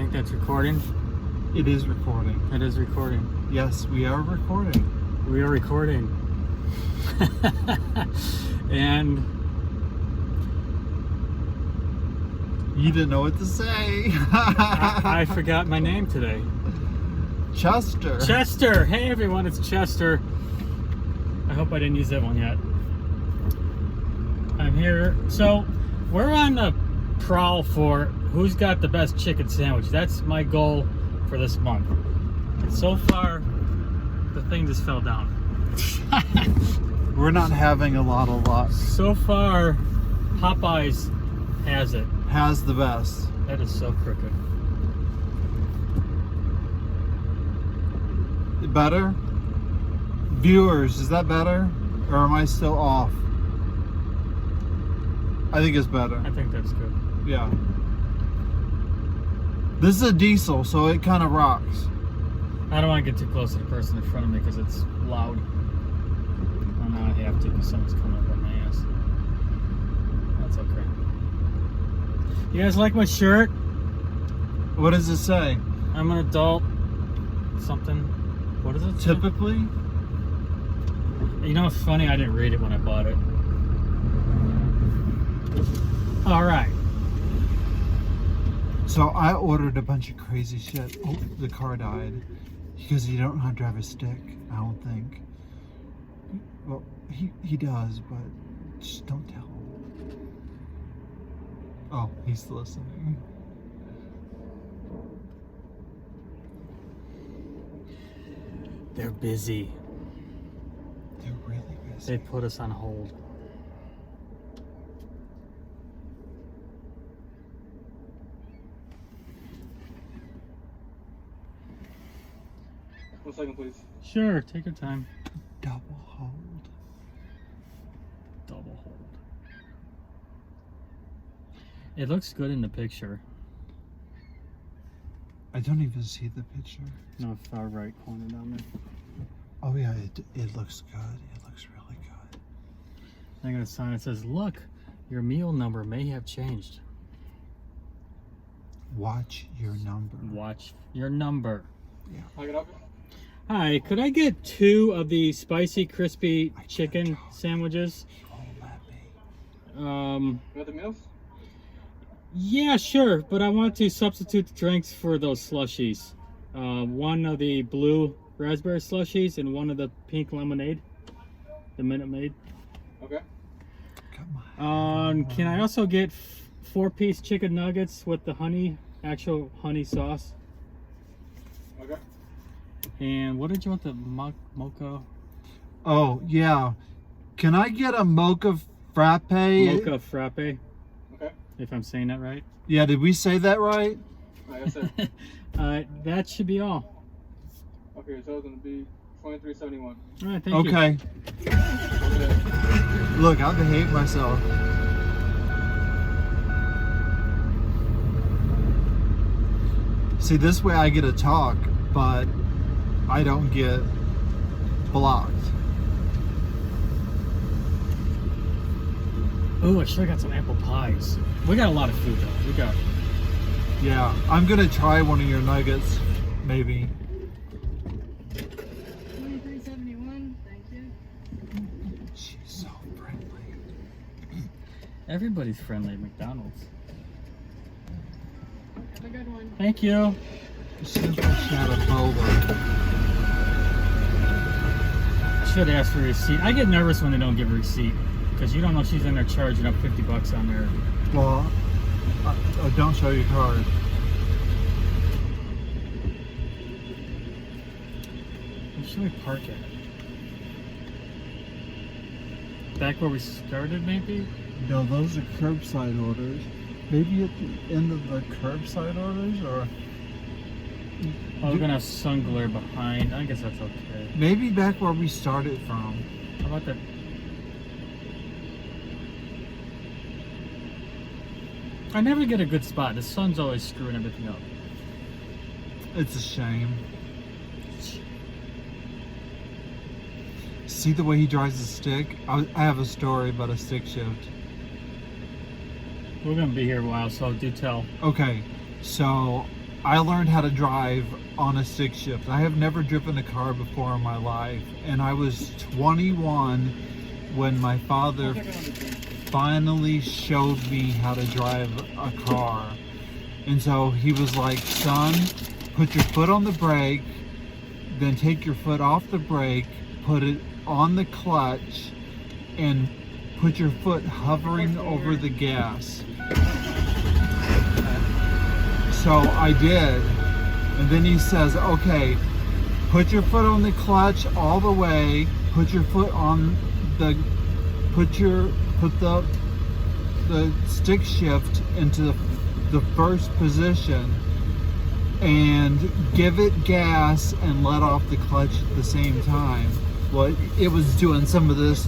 think that's recording? It is recording. It is recording. Yes, we are recording. We are recording. And you didn't know what to say. I forgot my name today. Chester. Chester. Hey everyone, it's Chester. I hope I didn't use that one yet. I'm here. So we're on the prowl for who's got the best chicken sandwich. That's my goal for this month. And so far, the thing just fell down. We're not having a lot of luck. So far, Popeyes has it. Has the best. That is so crooked. Better? Viewers, is that better? Or am I still off? I think it's better. I think that's good. Yeah. This is a diesel, so it kind of rocks. I don't want to get too close to the person in front of me because it's loud. Oh, now I have to because someone's coming up on my ass. That's okay. You guys like my shirt? What does it say? I'm an adult. Something. What does it say? Typically? You know what's funny? I didn't read it when I bought it. Alright. So I ordered a bunch of crazy shit. Oh, the car died. Because you don't know how to drive a stick, I don't think. Well, he does, but just don't tell him. Oh, he's listening. They're busy. They're really busy. They put us on hold. One second, please. Sure, take your time. Double hold. Double hold. It looks good in the picture. I don't even see the picture. No, far right corner down there. Oh yeah, it looks good. It looks really good. I got a sign that says, "Look, your meal number may have changed. Watch your number." Watch your number." Yeah. I get up here? Hi, could I get 2 of the spicy crispy chicken sandwiches? Oh, let me. You got the meals? Yeah, sure, but I want to substitute the drinks for those slushies. One of the blue raspberry slushies and one of the pink lemonade, the Minute Maid. Okay. Come on. Can I also get 4-piece chicken nuggets with the actual honey sauce? Okay. And what did you want, the mocha? Oh yeah. Can I get a mocha frappe? Mocha frappe, Okay. if I'm saying that right. Yeah, did we say that right? Yes, sir. That should be all. Okay, so it's going to be $23.71. All right, thank you. Okay. Look, I behaved myself. See, this way I get to talk, but I don't get blocked. Oh, I should have got some apple pies. We got a lot of food though. We got. Yeah, I'm gonna try one of your nuggets, maybe. $23.71, thank you. She's so friendly. Everybody's friendly at McDonald's. Have a good one. Thank you. She's like she had a boba. Should ask for a receipt. I get nervous when they don't give a receipt because you don't know she's in there charging up $50 on there. Well, don't show your card. Where should we park at? Back where we started, maybe? No, those are curbside orders. Maybe at the end of the curbside orders, or Oh, we're gonna have sun glare behind. I guess that's okay. maybe back where we started from. How about that? I never get a good spot. The sun's always screwing everything up. It's a shame. See the way he drives the stick? I have a story about a stick shift. We're gonna be here a while, so do tell. Okay, so I learned how to drive on a stick shift. I have never driven a car before in my life, and I was 21 when my father finally showed me how to drive a car. And so he was like, son, put your foot on the brake, then take your foot off the brake, put it on the clutch, and put your foot hovering over the gas. So I did. And then he says, okay, put your foot on the clutch all the way, put your foot on the, put the stick shift into the first position and give it gas and let off the clutch at the same time. Well, it was doing some of this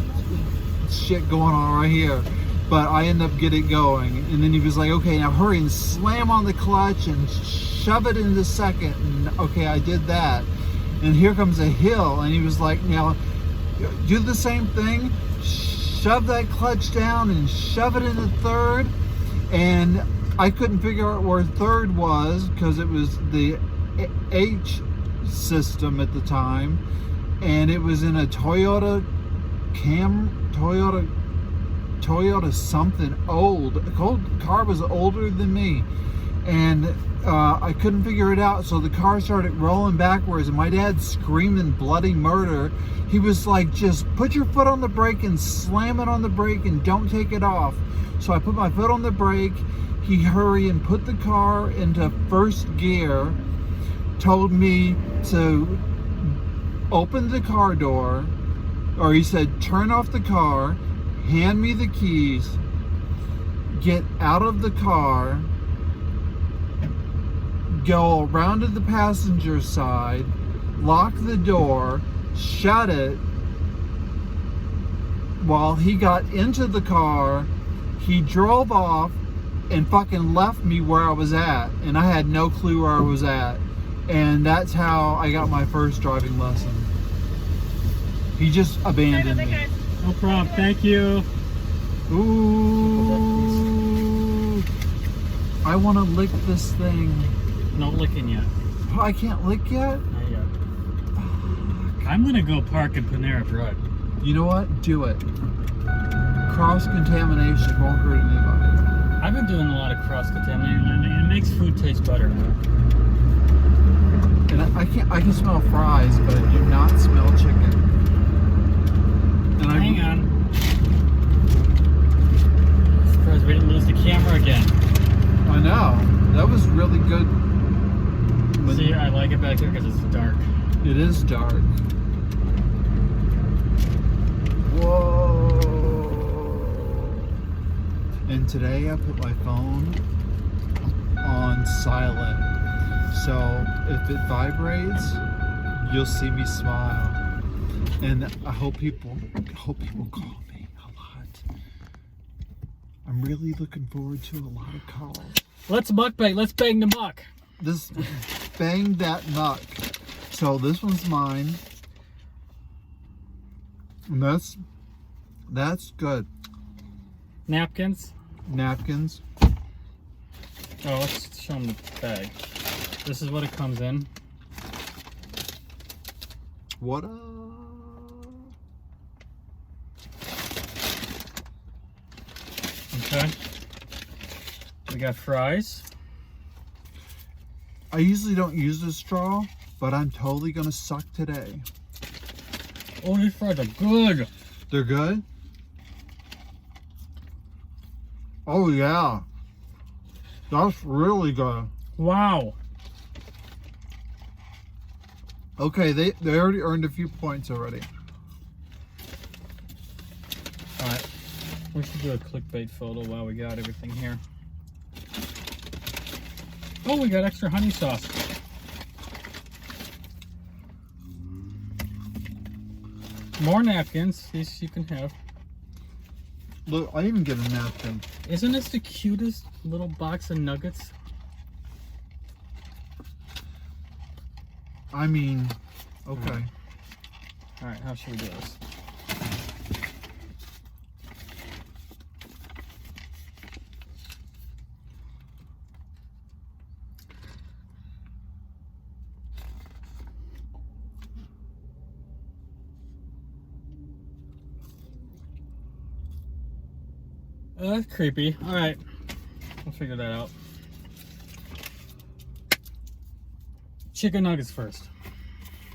shit going on right here, but I ended up getting it going. And then he was like, okay, now hurry and slam on the clutch and shove it into second. And okay, I did that. And here comes a hill, and he was like, now do the same thing, shove that clutch down and shove it into third. And I couldn't figure out where third was because it was the H system at the time, and it was in a Toyota something old. The car was older than me, and I couldn't figure it out. So the car started rolling backwards, and my dad screaming bloody murder. He was like, just put your foot on the brake and slam it on the brake and don't take it off. So I put my foot on the brake. He hurried and put the car into first gear, told me to open the car door, or he said, turn off the car, hand me the keys, get out of the car, go around to the passenger side, lock the door, shut it. While he got into the car, he drove off and fucking left me where I was at, and I had no clue where I was at. And that's how I got my first driving lesson. He just abandoned me. No problem. Thank you. Ooh, I want to lick this thing. No licking yet. Oh, I can't lick yet? Not yet. I'm gonna go park in Panera Bread. You know what? Do it. Cross-contamination won't hurt anybody. I've been doing a lot of cross-contaminating lately, and it makes food taste better. And I can smell fries, but I do not smell chicken. And Hang on. Surprised we didn't lose the camera again. I know. That was really good. See, I like it back here because it's dark. It is dark. Whoa. And today I put my phone on silent. So if it vibrates, you'll see me smile. And I hope people call me a lot. I'm really looking forward to a lot of calls. Let's mukbang. Let's bang the muck. This bang that muck. So this one's mine. And that's good. Napkins. Napkins. Oh, let's show them the bag. This is what it comes in. What up? Okay. We got fries. I usually don't use a straw, but I'm totally gonna suck today. Oh, these fries are good. They're good? Oh yeah. That's really good. Wow. Okay, they already earned a few points already. Alright. We should do a clickbait photo while we got everything here. Oh, we got extra honey sauce. More napkins. These you can have. Look, I even get a napkin. Isn't this the cutest little box of nuggets? I mean, okay. Alright, how should we do this? That's creepy. All right, we'll figure that out. Chicken nuggets first.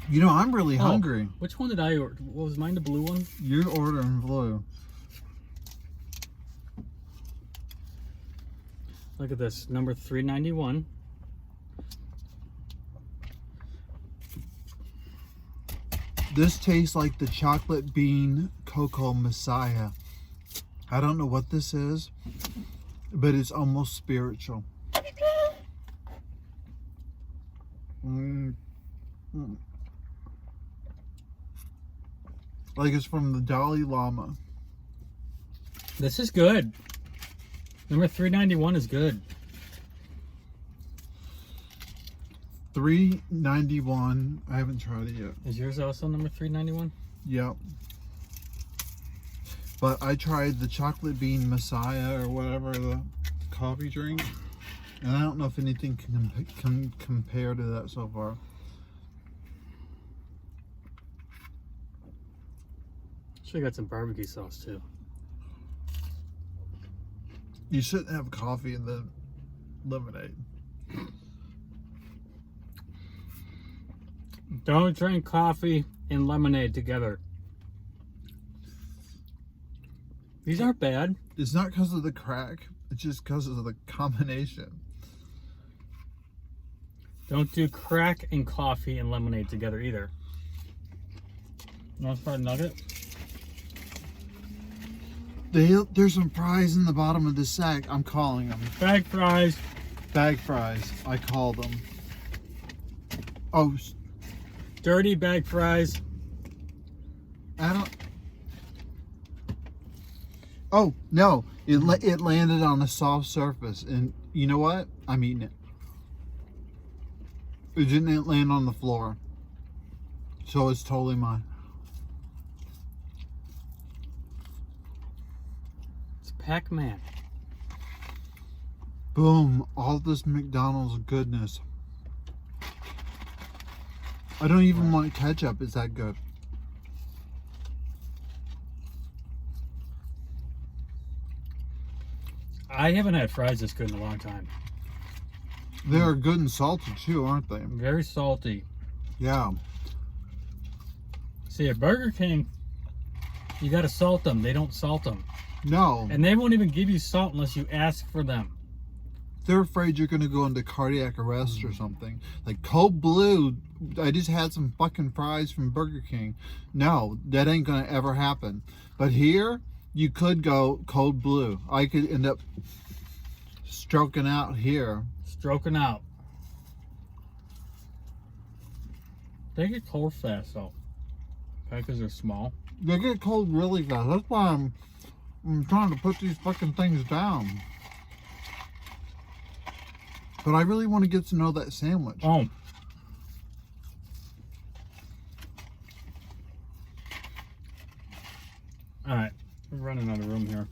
You know, I'm really hungry. Which one did I order? What was mine? The blue one? You're ordering blue. Look at this, number 391. This tastes like the chocolate bean cocoa messiah. I don't know what this is, but it's almost spiritual. Like it's from the Dalai Lama. This is good. Number 391 is good. $3.91. I haven't tried it yet. Is yours also number 391? Yep. But I tried the chocolate bean messiah or whatever, the coffee drink, and I don't know if anything can compare to that so far. Should have got some barbecue sauce too. You shouldn't have coffee in the lemonade. Don't drink coffee and lemonade together. These aren't bad. It's not because of the crack. It's just because of the combination. Don't do crack and coffee and lemonade together either. You want to try a nugget? There's some fries in the bottom of the sack. I'm calling them. Bag fries. Bag fries. I call them. Oh, Dirty bag fries. I don't. Oh no! It landed on a soft surface, and you know what? I'm eating it. It didn't land on the floor, so it's totally mine. It's Pac-Man. Boom! All this McDonald's goodness. I don't even want ketchup. It's that good. I haven't had fries this good in a long time. They are good and salty too, aren't they? Very salty. Yeah. See, at Burger King, you gotta salt them. They don't salt them. No. And they won't even give you salt unless you ask for them. They're afraid you're going to go into cardiac arrest or something. Like Cold Blue, I just had some fucking fries from Burger King. No, that ain't going to ever happen. But here, you could go Cold Blue. I could end up stroking out here. Stroking out. They get cold fast though. Okay, because they're small. They get cold really fast. That's why I'm trying to put these fucking things down. But I really want to get to know that sandwich. Oh. Alright. We're running out of room here.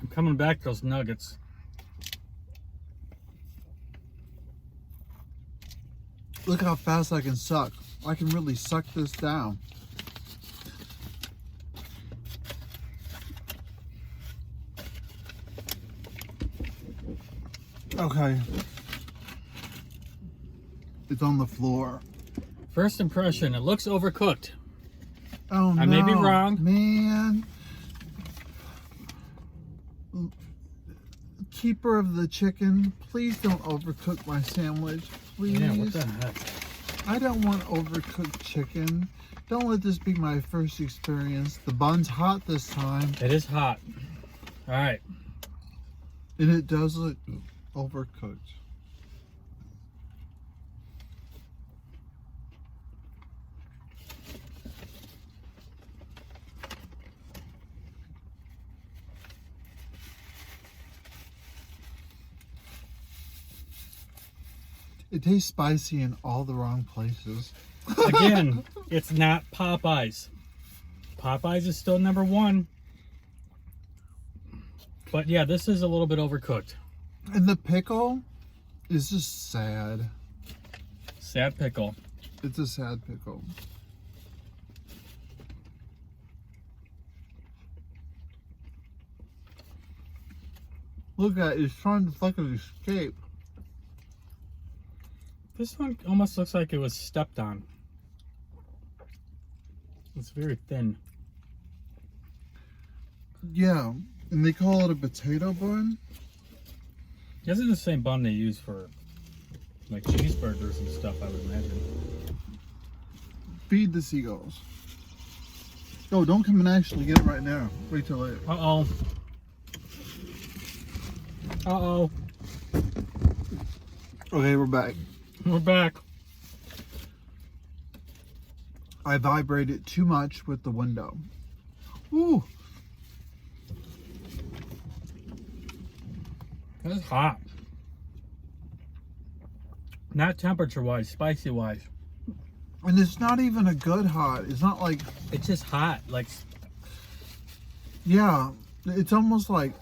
I'm coming back to those nuggets. Look how fast I can suck. I can really suck this down. Okay. It's on the floor. First impression, it looks overcooked. Oh no. I may be wrong. Man. Keeper of the chicken, please don't overcook my sandwich. Please. Yeah, what the heck? I don't want overcooked chicken. Don't let this be my first experience. The bun's hot this time. It is hot. Alright. And it does look overcooked. It tastes spicy in all the wrong places. Again, it's not Popeyes. Popeyes is still number one. But yeah, this is a little bit overcooked. And the pickle is just sad. Sad pickle. It's a sad pickle. Look at it, it's trying to fucking escape. This one almost looks like it was stepped on. It's very thin. Yeah, and they call it a potato bun. This is the same bun they use for like cheeseburgers and stuff, I would imagine. Feed the seagulls. Oh, don't come and actually get it right now. Wait till later. Uh-oh. Uh-oh. Okay, we're back. We're back. I vibrated too much with the window. Ooh. This is hot. Not temperature-wise, spicy-wise. And it's not even a good hot. It's not like, It's just hot. Like, yeah, it's almost like,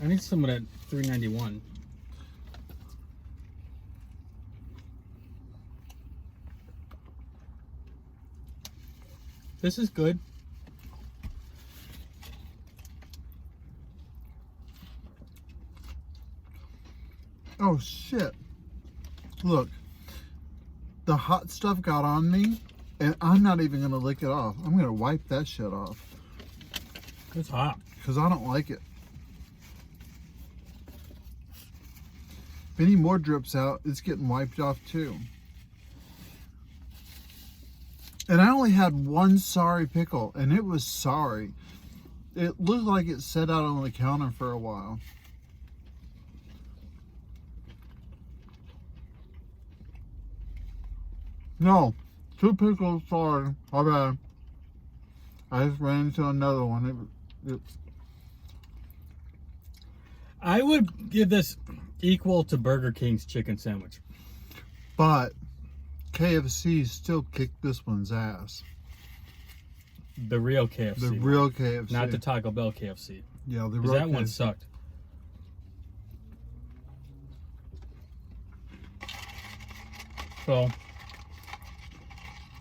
I need some of that 391. This is good. oh shit. Look, the hot stuff got on me, and I'm not even gonna lick it off. I'm gonna wipe that shit off, It's hot. because I don't like it. If any more drips out, it's getting wiped off too. And I only had one sorry pickle, and it was sorry. It looked like it sat out on the counter for a while. No, 2 pickles, sorry. My bad. I just ran into another one. I would give this equal to Burger King's chicken sandwich. But KFC still kicked this one's ass. The real KFC. The real KFC. Not the Taco Bell KFC. Yeah, the 'Cause real that one KFC. sucked. So,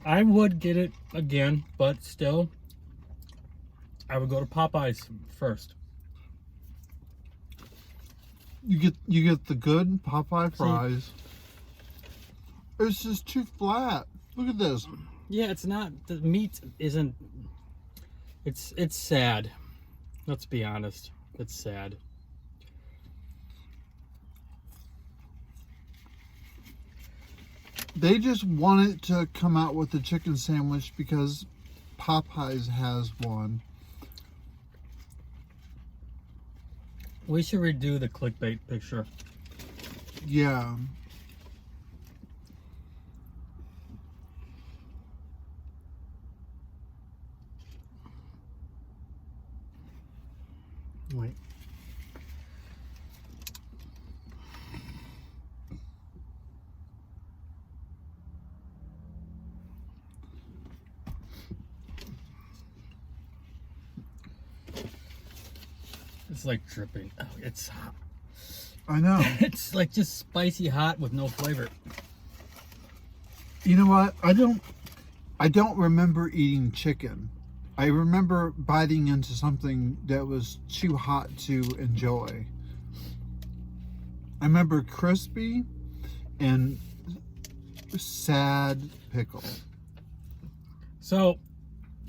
I would get it again, but still, I would go to Popeyes first. You get the good Popeye fries. It's just too flat. Look at this. Yeah, it's not, the meat isn't, it's sad. Let's be honest. It's sad. They just wanted to come out with a chicken sandwich because Popeyes has one. We should redo the clickbait picture. Yeah. Wait. It's like dripping. Oh, it's hot. I know. It's like just spicy hot with no flavor. You know what? I don't remember eating chicken. I remember biting into something that was too hot to enjoy. I remember crispy and sad pickle. So,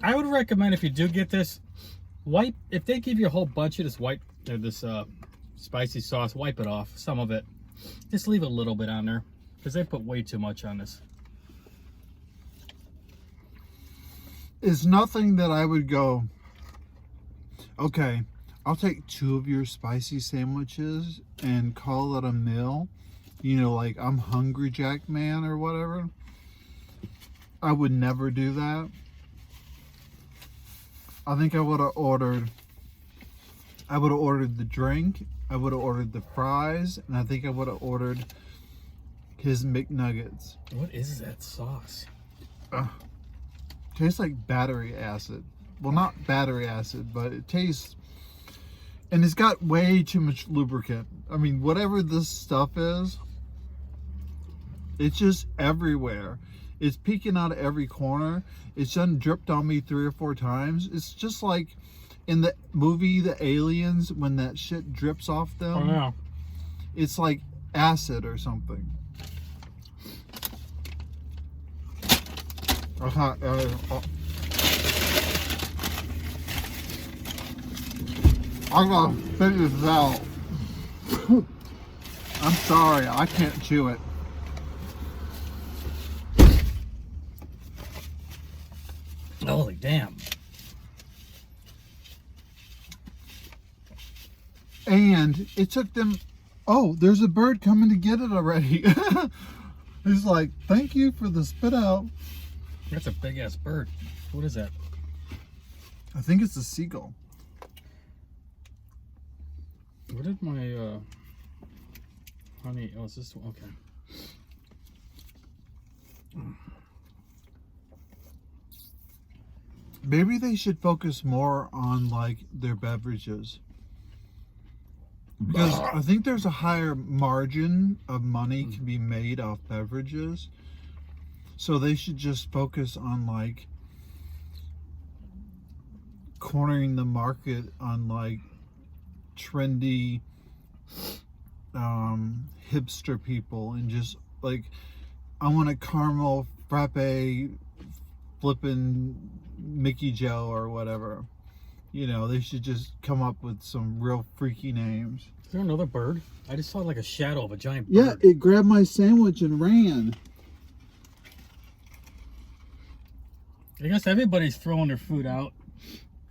I would recommend if you do get this, wipe. If they give you a whole bunch of this spicy sauce, wipe it off. Some of it, just leave a little bit on there because they put way too much on this. It's nothing that I would go, okay, I'll take 2 of your spicy sandwiches and call it a meal. You know, like I'm Hungry Jack Man or whatever. I would never do that. I think I would have ordered the drink, I would have ordered the fries, and I think I would have ordered his McNuggets. What is that sauce? Tastes like battery acid. Well, not battery acid, but it tastes, and it's got way too much lubricant. I mean, whatever this stuff is, it's just everywhere. It's peeking out of every corner. It's done dripped on me 3 or 4 times. It's just like in the movie The Aliens, when that shit drips off them, Oh yeah. it's like acid or something. I'm gonna figure this out. I'm sorry, I can't chew it. Holy damn. And it took them, oh, there's a bird coming to get it already. He's like, thank you for the spit out. That's a big ass bird. What is that? I think it's a seagull. What did my honey? Oh, is this one? Okay. Maybe they should focus more on like their beverages. Because I think there's a higher margin of money can be made off beverages. So they should just focus on like cornering the market on like trendy hipster people, and just like, I want a caramel frappe flippin' Mickey Joe or whatever. You know, they should just come up with some real freaky names. Is there another bird? I just saw like a shadow of a giant bird. Yeah, it grabbed my sandwich and ran. I guess everybody's throwing their food out.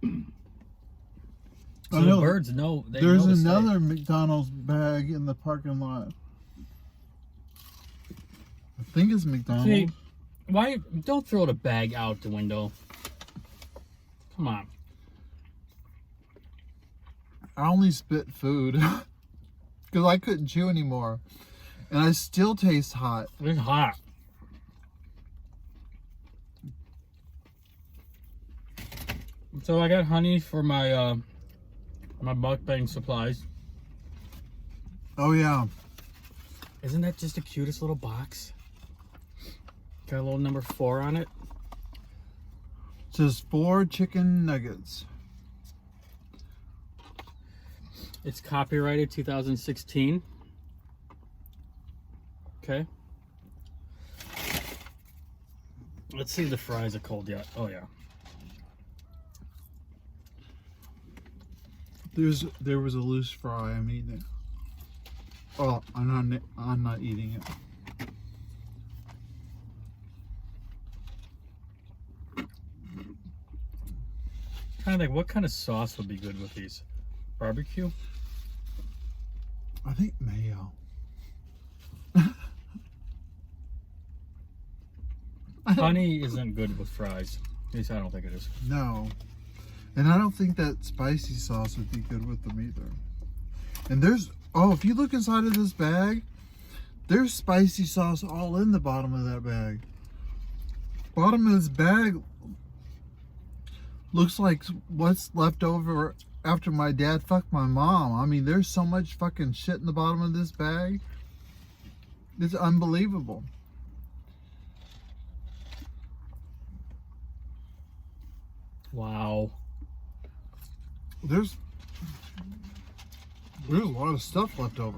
So I know. the birds know. There's know to another McDonald's bag in the parking lot. I think it's McDonald's. See, why don't throw the bag out the window? Come on. I only spit food because I couldn't chew anymore, and I still taste hot. It's hot. So I got honey for my my mukbang supplies. Oh yeah, Isn't that just the cutest little box? Got a little number 4 on it. it says 4 chicken nuggets. It's copyrighted 2016. Okay. Let's see if the fries are cold yet. Oh yeah. There was a loose fry. I'm eating it. Oh, I'm not eating it. Kind of like, what kind of sauce would be good with these? Barbecue? I think mayo. Honey isn't good with fries. At least I don't think it is. No. And I don't think that spicy sauce would be good with them either. And there's, oh, if you look inside of this bag, there's spicy sauce all in the bottom of that bag. Bottom of this bag looks like what's left over after my dad fucked my mom. I mean, there's so much fucking shit in the bottom of this bag. It's unbelievable. Wow. There's a lot of stuff left over.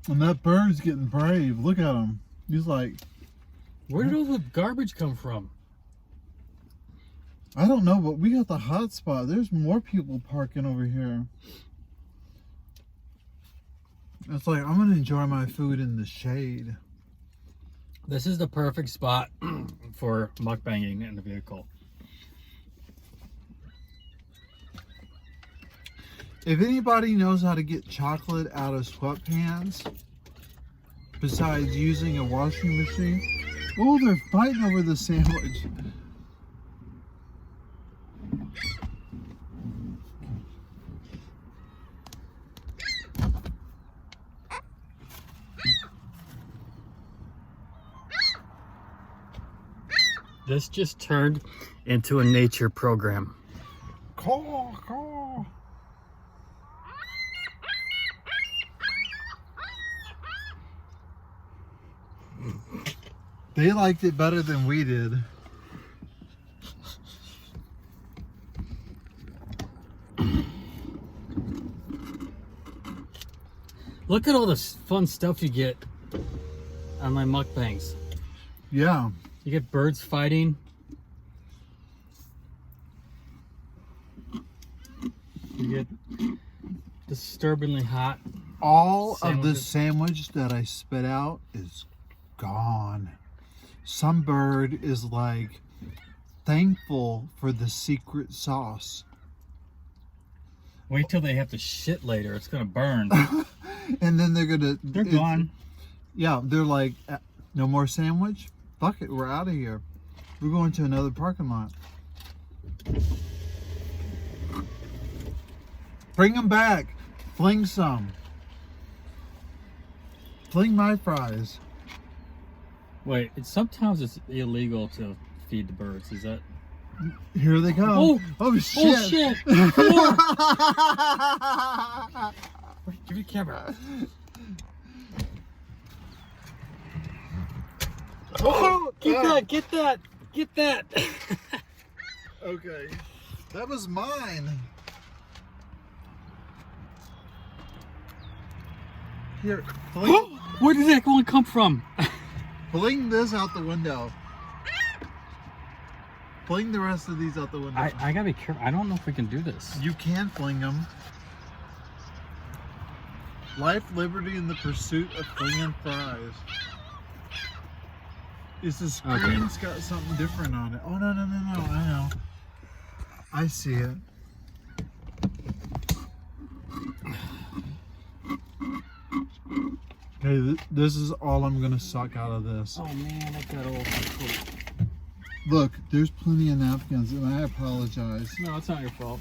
And that bird's getting brave. Look at him. He's like, Where did all the garbage come from? I don't know, but we got the hot spot. There's more people parking over here. It's like, I'm going to enjoy my food in the shade. This is the perfect spot for mukbanging in the vehicle. If anybody knows how to get chocolate out of sweatpants, besides using a washing machine, oh, they're fighting over the sandwich. This just turned into a nature program. Caw, caw. They liked it better than we did. Look at all this fun stuff you get on my mukbangs. Yeah. You get birds fighting. You get disturbingly hot. All of the Sandwiches. sandwich that I spit out is gone. Some bird is like thankful for the secret sauce. Wait till they have to shit later. It's gonna burn. And then they're gonna... They're gone. Yeah, they're like, no more sandwich? Fuck it, we're out of here. We're going to another parking lot. Bring them back. Fling some. Fling my fries. Wait, sometimes it's illegal to feed the birds. Is that? Here they come. Oh shit. Oh shit! Wait, give me the camera. Oh, Get that! Okay. That was mine. Here, fling, Where did that one come from? fling this out the window. Fling the rest of these out the window. I gotta be careful. I don't know if we can do this. You can fling them. Life, liberty, and the pursuit of flinging fries. Is the screen's got something different on it? Oh, no, I know. I see it. Okay, this is all I'm gonna suck out of this. Oh man, I got all. Look, there's plenty of napkins, and I apologize. No, it's not your fault.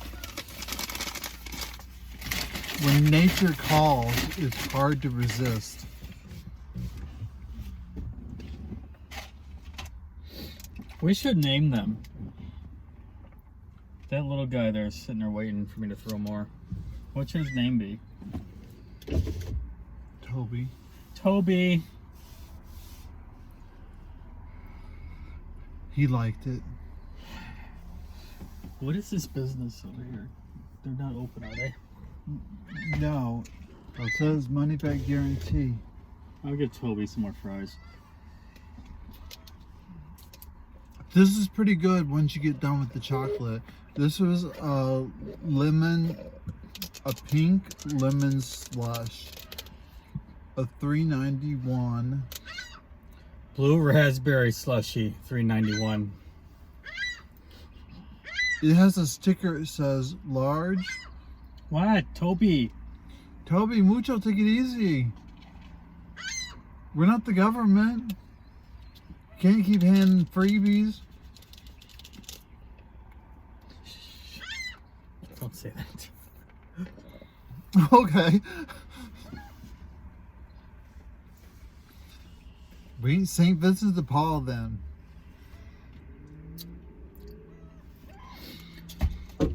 When nature calls, it's hard to resist. We should name them. That little guy there is sitting there waiting for me to throw more. What should his name be? Toby. Toby. He liked it. What is this business over here? They're not open, are they? No. It says money back guarantee. I'll give Toby some more fries. This is pretty good once you get done with the chocolate. This was a pink lemon slush. A $3.91. Blue raspberry slushy, $3.91. It has a sticker that says large. What? Toby? Toby, mucho, take it easy. We're not the government. Can't keep handing freebies. Don't say that. Okay. We ain't St. Vincent de Paul then.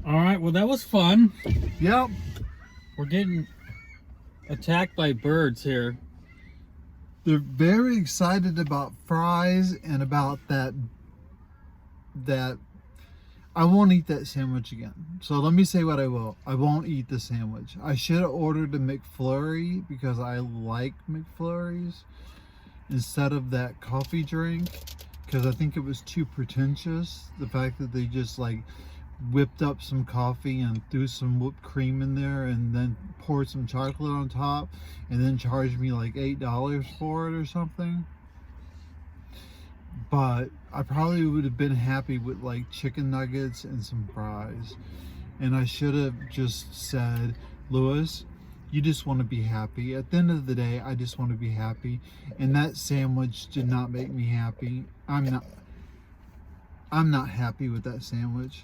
Alright, well that was fun. Yep. We're getting attacked by birds here. They're very excited about fries and about that I won't eat that sandwich again. So let me say what I will. I won't eat the sandwich. I should have ordered a McFlurry because I like McFlurries instead of that coffee drink, because I think it was too pretentious. The fact that they just like whipped up some coffee and threw some whipped cream in there and then poured some chocolate on top and then charged me like $8 for it or something. But I probably would have been happy with like chicken nuggets and some fries. And I should have just said, Lewis, you just want to be happy. At the end of the day, I just want to be happy. And that sandwich did not make me happy. I'm not happy with that sandwich.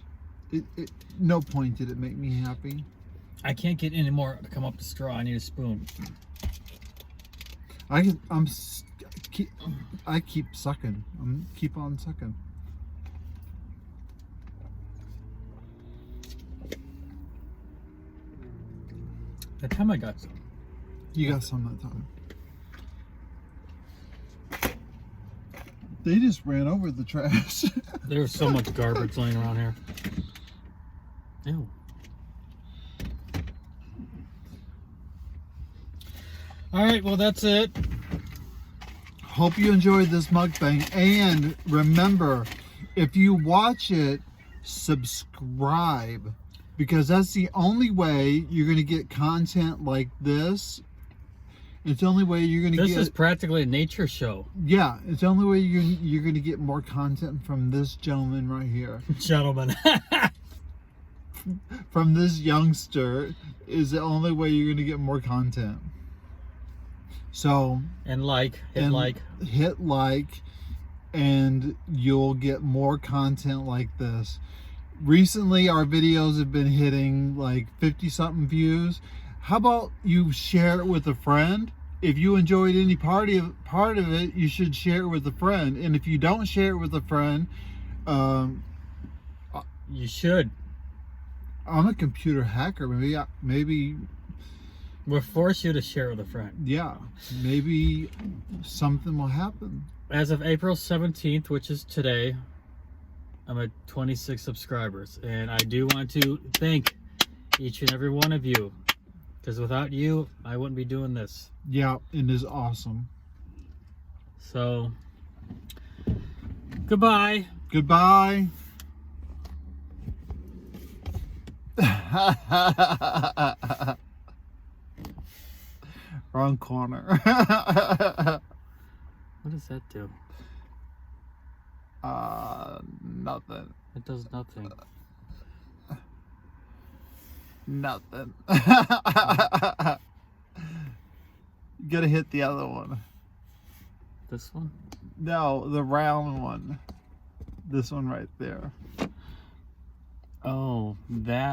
No point did it make me happy. I can't get any more to come up the straw. I need a spoon. I keep sucking. Keep on sucking. That time I got some. You got some that time. They just ran over the trash. There's so much garbage laying around here. Ew. All right, well, that's it. Hope you enjoyed this mukbang. And remember, if you watch it, subscribe. Because that's the only way you're going to get content like this. It's the only way you're going to get... This is practically a nature show. Yeah, it's the only way you're going to get more content from this gentleman right here. Gentlemen. From this youngster is the only way you're going to get more content. So... And hit like, and you'll get more content like this. Recently, our videos have been hitting like 50-something views. How about you share it with a friend? If you enjoyed any part of it, you should share it with a friend. And if you don't share it with a friend, you should. I'm a computer hacker. Maybe We'll force you to share it with a friend. yeah, maybe something will happen. As of April 17th, which is today, I'm at 26 subscribers. And I do want to thank each and every one of you. Because without you, I wouldn't be doing this. Yeah, it is awesome. So, goodbye. Goodbye. Wrong corner. What does that do? Nothing. It does nothing. Nothing. You gotta hit the other one. This one? No, the round one. This one right there. Oh, that